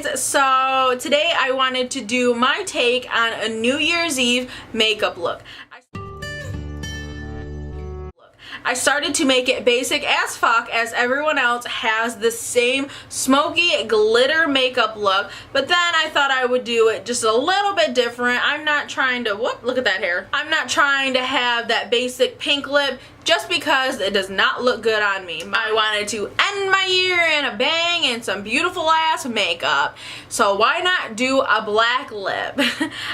guys, so today I wanted to do my take on a New Year's Eve makeup look. I started to make it basic as fuck, as everyone else has the same smoky glitter makeup look, but then I thought I would do it just a little bit different. I'm not trying to, whoop, look at that hair. I'm not trying to have that basic pink lip just because it does not look good on me. I wanted to end my year in a bang and some beautiful ass makeup. So why not do a black lip?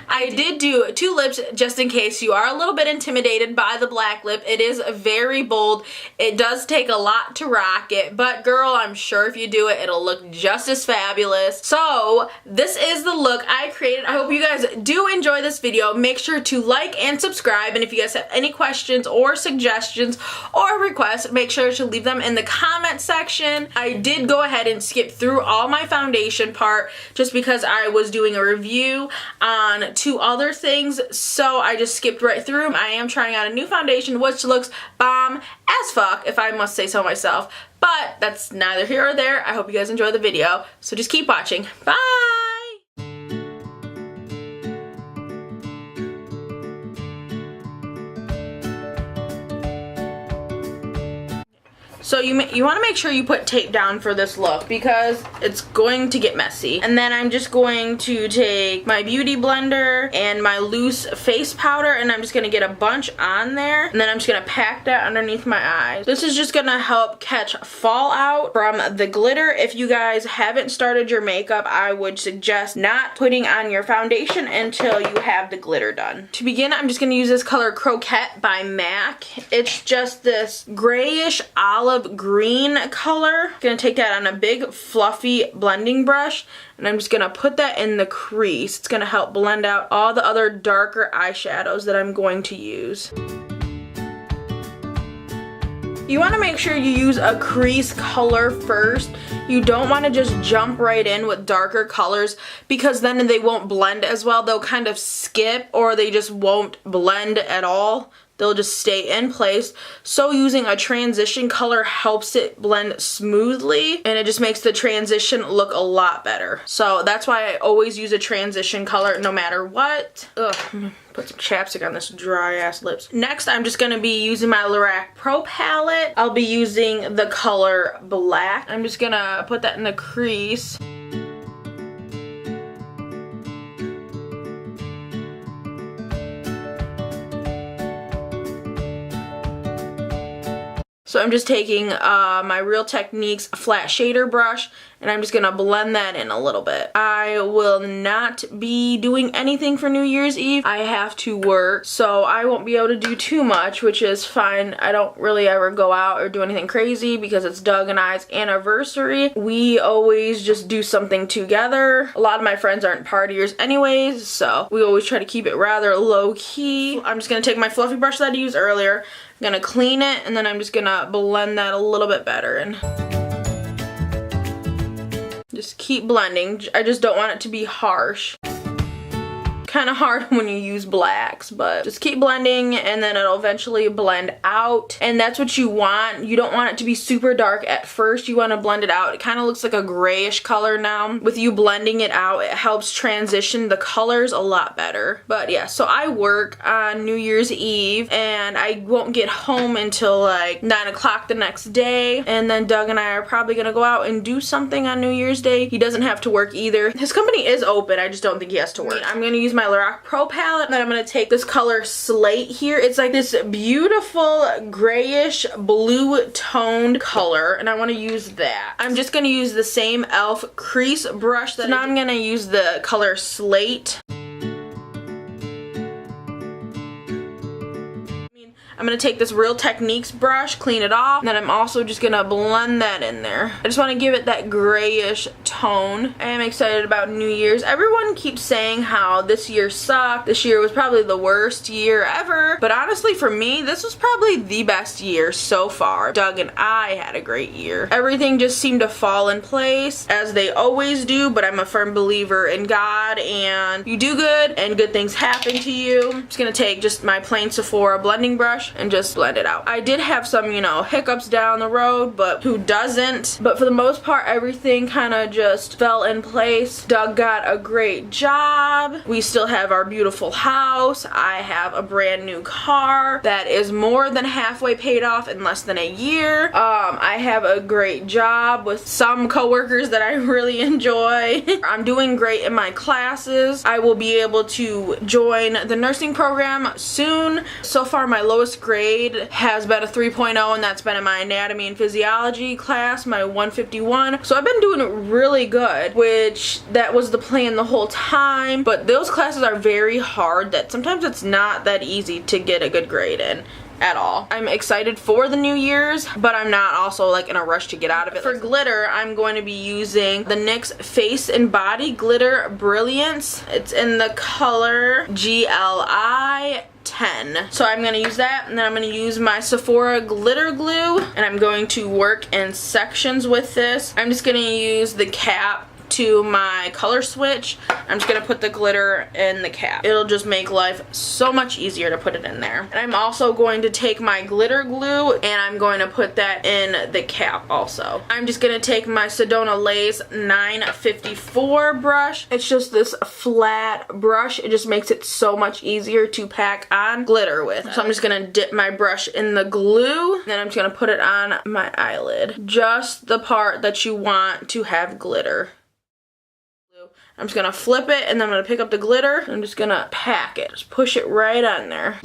I did do 2 lips just in case you are a little bit intimidated by the black lip. It is very bold. It does take a lot to rock it, but girl, I'm sure if you do it, it'll look just as fabulous. So this is the look I created. I hope you guys do enjoy this video. Make sure to like and subscribe, and if you guys have any questions or suggestions or requests, make sure to leave them in the comment section. I did go ahead and skip through all my foundation part just because I was doing a review on 2 other things, so I just skipped right through them. I am trying out a new foundation which looks bomb as fuck, if I must say so myself, but that's neither here or there. I hope you guys enjoy the video, so just keep watching. Bye! So you want to make sure you put tape down for this look because it's going to get messy. And then I'm just going to take my beauty blender and my loose face powder, and I'm just going to get a bunch on there, and then I'm just going to pack that underneath my eyes. This is just going to help catch fallout from the glitter. If you guys haven't started your makeup, I would suggest not putting on your foundation until you have the glitter done. To begin, I'm just going to use this color Croquette by MAC. It's just this grayish olive green color. Gonna take that on a big fluffy blending brush, and I'm just gonna put that in the crease. It's gonna help blend out all the other darker eyeshadows that I'm going to use. You want to make sure you use a crease color first. You don't want to just jump right in with darker colors because then they won't blend as well. They'll kind of skip, or they just won't blend at all. They'll just stay in place. So using a transition color helps it blend smoothly, and it just makes the transition look a lot better. So that's why I always use a transition color no matter what. Ugh, put some chapstick on this dry ass lips. Next, I'm just gonna be using my Lorac Pro palette. I'll be using the color black. I'm just gonna put that in the crease. So I'm just taking my Real Techniques flat shader brush, and I'm just gonna blend that in a little bit. I will not be doing anything for New Year's Eve. I have to work, so I won't be able to do too much, which is fine. I don't really ever go out or do anything crazy because it's Doug and I's anniversary. We always just do something together. A lot of my friends aren't partiers anyways, so we always try to keep it rather low-key. I'm just gonna take my fluffy brush that I used earlier. I'm gonna clean it, and then I'm just gonna blend that a little bit better and just keep blending. I just don't want it to be harsh. Kind of hard when you use blacks, but just keep blending, and then it'll eventually blend out, and that's what you want. You don't want it to be super dark at first. You want to blend it out. It kind of looks like a grayish color now. With you blending it out, it helps transition the colors a lot better. But yeah, so I work on New Year's Eve, and I won't get home until like 9 o'clock the next day, and then Doug and I are probably gonna go out and do something on New Year's Day. He doesn't have to work either. His company is open, I just don't think he has to work. I'm gonna use my Lorac Pro palette, and then I'm going to take this color Slate here. It's like this beautiful grayish blue toned color, and I want to use that. I'm just going to use the same e.l.f. crease brush. So now I'm going to use the color Slate. I'm going to take this Real Techniques brush, clean it off, and then I'm also just going to blend that in there. I just want to give it that grayish tone. I am excited about New Year's. Everyone keeps saying how this year sucked. This year was probably the worst year ever. But honestly, for me, this was probably the best year so far. Doug and I had a great year. Everything just seemed to fall in place, as they always do, but I'm a firm believer in God, and you do good, and good things happen to you. I'm just going to take just my plain Sephora blending brush, brush and just blend it out. I did have some, you know, hiccups down the road, but who doesn't? But for the most part, everything kind of just fell in place. Doug got a great job. We still have our beautiful house. I have a brand new car that is more than halfway paid off in less than a year. I have a great job with some coworkers that I really enjoy. I'm doing great in my classes. I will be able to join the nursing program soon. So far, my lowest grade has been a 3.0, and that's been in my anatomy and physiology class, my 151. So I've been doing really good, which that was the plan the whole time. But those classes are very hard that sometimes it's not that easy to get a good grade in at all. I'm excited for the New Year's, but I'm not also like in a rush to get out of it. For glitter, I'm going to be using the NYX Face and Body Glitter Brilliance. It's in the color GLI 10. So I'm going to use that, and then I'm going to use my Sephora glitter glue, and I'm going to work in sections with this. I'm just going to use the cap to my color switch. I'm just gonna put the glitter in the cap. It'll just make life so much easier to put it in there. And I'm also going to take my glitter glue and I'm going to put that in the cap also. I'm just gonna take my Sedona Lace 954 brush. It's just this flat brush. It just makes it so much easier to pack on glitter with. So I'm just gonna dip my brush in the glue, and then I'm just gonna put it on my eyelid. Just the part that you want to have glitter. I'm just gonna flip it, and then I'm gonna pick up the glitter. I'm just gonna pack it. Just push it right on there.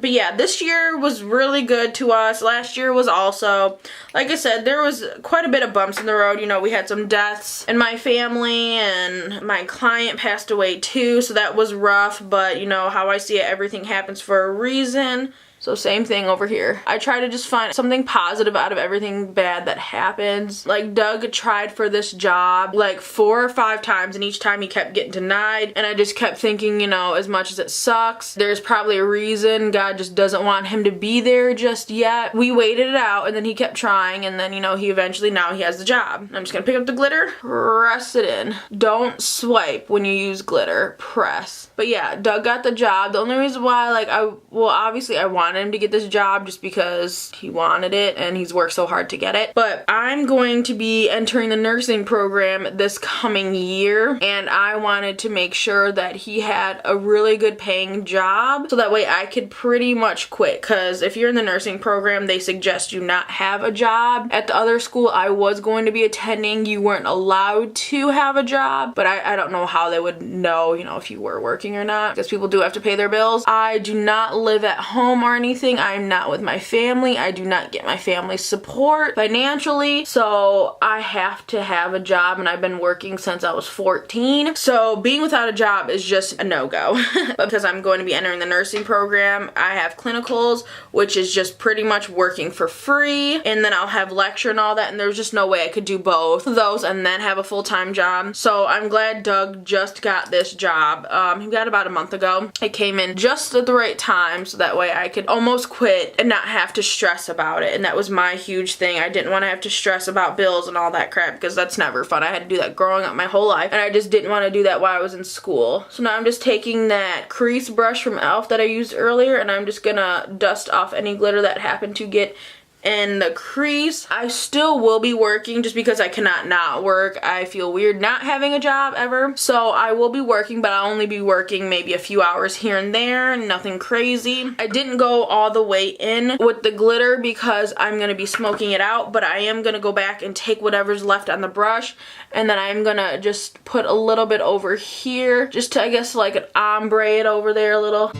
But yeah, this year was really good to us. Last year was also, like I said, there was quite a bit of bumps in the road. You know, we had some deaths in my family, and my client passed away too, so that was rough. But you know, how I see it, everything happens for a reason. So same thing over here. I try to just find something positive out of everything bad that happens. Like Doug tried for this job like 4 or 5 times, and each time he kept getting denied. And I just kept thinking, you know, as much as it sucks, there's probably a reason. God just doesn't want him to be there just yet. We waited it out, and then he kept trying, and then, you know, he eventually, now he has the job. I'm just gonna pick up the glitter, press it in. Don't swipe when you use glitter, press. But yeah, Doug got the job. The only reason why, like, obviously I wanted him to get this job just because he wanted it and he's worked so hard to get it. But I'm going to be entering the nursing program this coming year, and I wanted to make sure that he had a really good paying job so that way I could pretty much quit. Because if you're in the nursing program, they suggest you not have a job. At the other school I was going to be attending, you weren't allowed to have a job, but I don't know how they would know, you know, if you were working or not, because people do have to pay their bills. I do not live at home or anything. I'm not with my family. I do not get my family's support financially, so I have to have a job, and I've been working since I was 14. So being without a job is just a no-go. But because I'm going to be entering the nursing program, I have clinicals, which is just pretty much working for free, and then I'll have lecture and all that, and there's just no way I could do both of those and then have a full-time job. So I'm glad Doug just got this job. He got it about a month ago. It came in just at the right time, so that way I could almost quit and not have to stress about it. And that was my huge thing. I didn't want to have to stress about bills and all that crap, because that's never fun. I had to do that growing up my whole life, and I just didn't want to do that while I was in school. So now I'm just taking that crease brush from e.l.f. that I used earlier, and I'm just gonna dust off any glitter that happened to get in the crease. I still will be working just because I cannot not work. I feel weird not having a job ever. So I will be working, but I'll only be working maybe a few hours here and there, nothing crazy. I didn't go all the way in with the glitter because I'm going to be smoking it out, but I am going to go back and take whatever's left on the brush, and then I'm going to just put a little bit over here, just to, I guess, like an ombre it over there a little.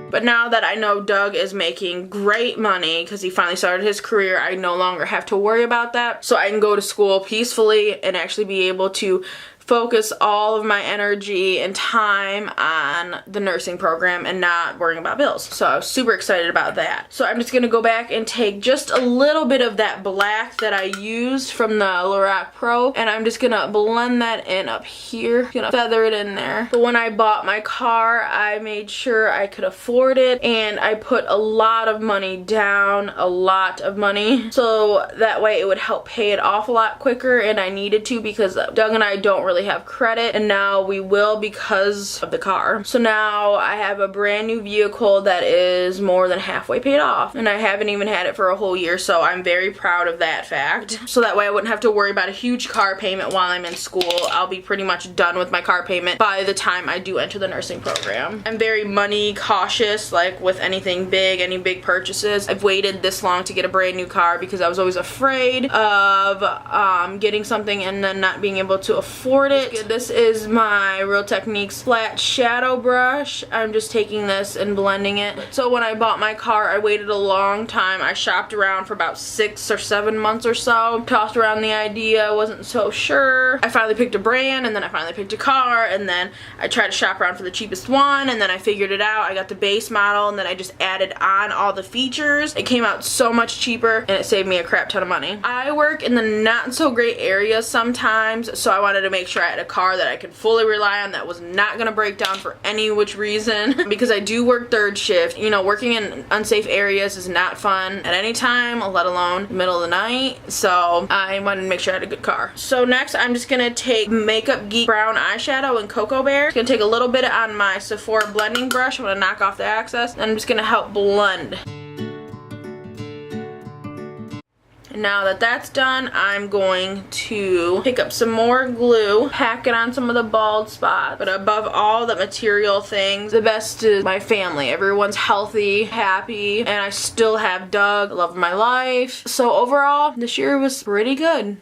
But now that I know Doug is making great money because he finally started his career, I no longer have to worry about that. So I can go to school peacefully and actually be able to focus all of my energy and time on the nursing program and not worrying about bills. So I was super excited about that. So I'm just going to go back and take just a little bit of that black that I used from the Lorac Pro, and I'm just going to blend that in up here. Gonna feather it in there. But when I bought my car, I made sure I could afford it, and I put a lot of money down, a lot of money, so that way it would help pay it off a lot quicker, and I needed to because Doug and I don't really really have credit, and now we will because of the car. So now I have a brand new vehicle that is more than halfway paid off, and I haven't even had it for a whole year, so I'm very proud of that fact. So that way I wouldn't have to worry about a huge car payment while I'm in school. I'll be pretty much done with my car payment by the time I do enter the nursing program. I'm very money cautious, like with anything big, any big purchases. I've waited this long to get a brand new car because I was always afraid of getting something and then not being able to afford it. This is my Real Techniques flat shadow brush. I'm just taking this and blending it. So when I bought my car, I waited a long time. I shopped around for about 6 or 7 months or so. Tossed around the idea, wasn't so sure. I finally picked a brand, and then I finally picked a car, and then I tried to shop around for the cheapest one, and then I figured it out. I got the base model, and then I just added on all the features. It came out so much cheaper, and it saved me a crap ton of money. I work in the not so great areas sometimes, so I wanted to make sure I had a car that I could fully rely on, that was not gonna break down for any which reason, because I do work third shift. You know, working in unsafe areas is not fun at any time, let alone middle of the night, so I wanted to make sure I had a good car. So next I'm just gonna take Makeup Geek brown eyeshadow in Cocoa Bear. I'm gonna take a little bit on my Sephora blending brush. I'm gonna knock off the excess, and I'm just gonna help blend. Now that that's done, I'm going to pick up some more glue, pack it on some of the bald spots. But above all the material things, the best is my family. Everyone's healthy, happy, and I still have Doug, love of my life. So overall, this year was pretty good.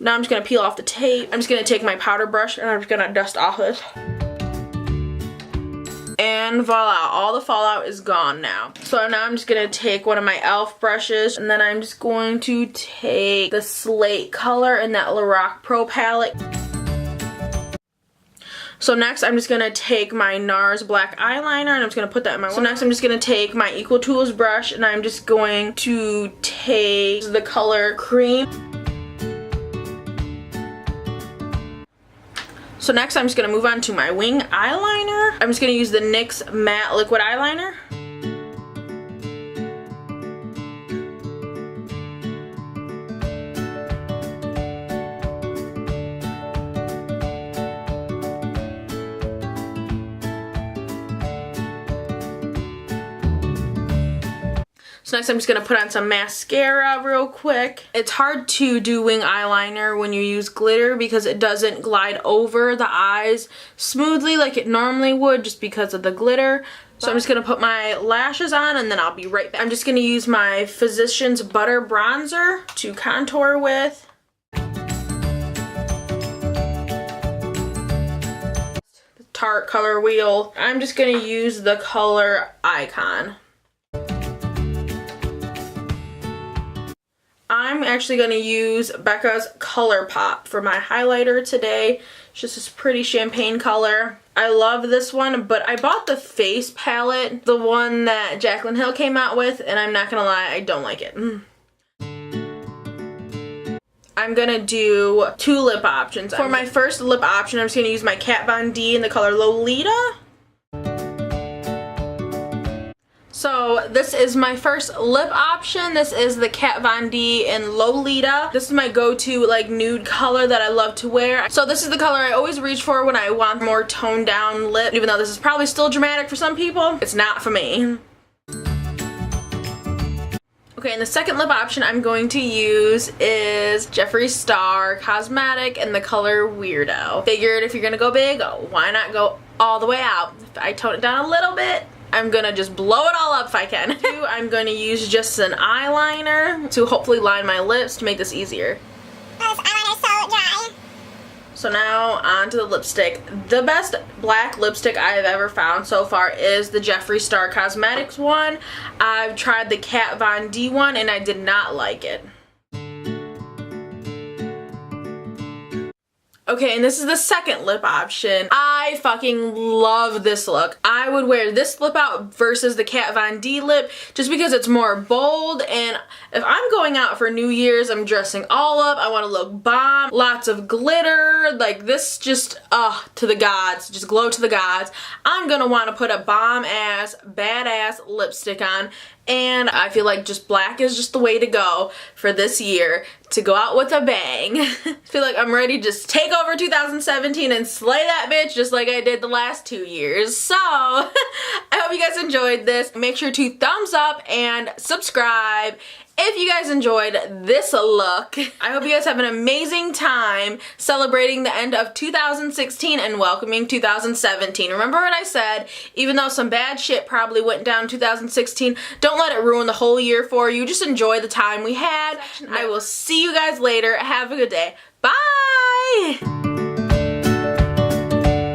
Now I'm just gonna peel off the tape. I'm just gonna take my powder brush and I'm just gonna dust off this. And voila, all the fallout is gone now. So now I'm just gonna take one of my e.l.f. brushes, and then I'm just going to take the slate color in that Lorac Pro palette. So next I'm just gonna take my NARS black eyeliner, and I'm just gonna put that in my So next I'm just gonna take my Equal Tools brush, and I'm just going to take the color Cream. So next I'm just going to move on to my wing eyeliner. I'm just going to use the NYX matte liquid eyeliner. So next I'm just going to put on some mascara real quick. It's hard to do wing eyeliner when you use glitter because it doesn't glide over the eyes smoothly like it normally would just because of the glitter. So I'm just going to put my lashes on, and then I'll be right back. I'm just going to use my Physicians Butter Bronzer to contour with. Tarte color wheel. I'm just going to use the color Icon. I'm actually going to use Becca's Color Pop for my highlighter today. It's just this pretty champagne color. I love this one, but I bought the face palette, the one that Jaclyn Hill came out with, and I'm not going to lie, I don't like it. I'm going to do 2 lip options. For my first lip option, I'm just going to use my Kat Von D in the color Lolita. So this is my first lip option. This is the Kat Von D in Lolita. This is my go-to like nude color that I love to wear. So this is the color I always reach for when I want more toned down lip. Even though this is probably still dramatic for some people, it's not for me. Okay, and the second lip option I'm going to use is Jeffree Star Cosmetic in the color Weirdo. Figured if you're gonna go big, why not go all the way out? If I tone it down a little bit, I'm gonna just blow it all up if I can. I'm gonna use just an eyeliner to hopefully line my lips to make this easier. This eyeliner's so dry. So now on to the lipstick. The best black lipstick I have ever found so far is the Jeffree Star Cosmetics one. I've tried the Kat Von D one and I did not like it. Okay, and this is the second lip option. I fucking love this look. I would wear this lip out versus the Kat Von D lip just because it's more bold, and if I'm going out for New Year's, I'm dressing all up, I want to look bomb, lots of glitter, like this just, to the gods, just glow to the gods. I'm gonna want to put a bomb ass, badass lipstick on, and I feel like just black is just the way to go for this year, to go out with a bang. I feel like I'm ready to just take over 2017 and slay that bitch just like I did the last 2 years. So, I hope you guys enjoyed this. Make sure to thumbs up and subscribe if you guys enjoyed this look. I hope you guys have an amazing time celebrating the end of 2016 and welcoming 2017. Remember what I said, even though some bad shit probably went down in 2016, don't let it ruin the whole year for you. Just enjoy the time we had. I will see you guys later. Have a good day. Bye!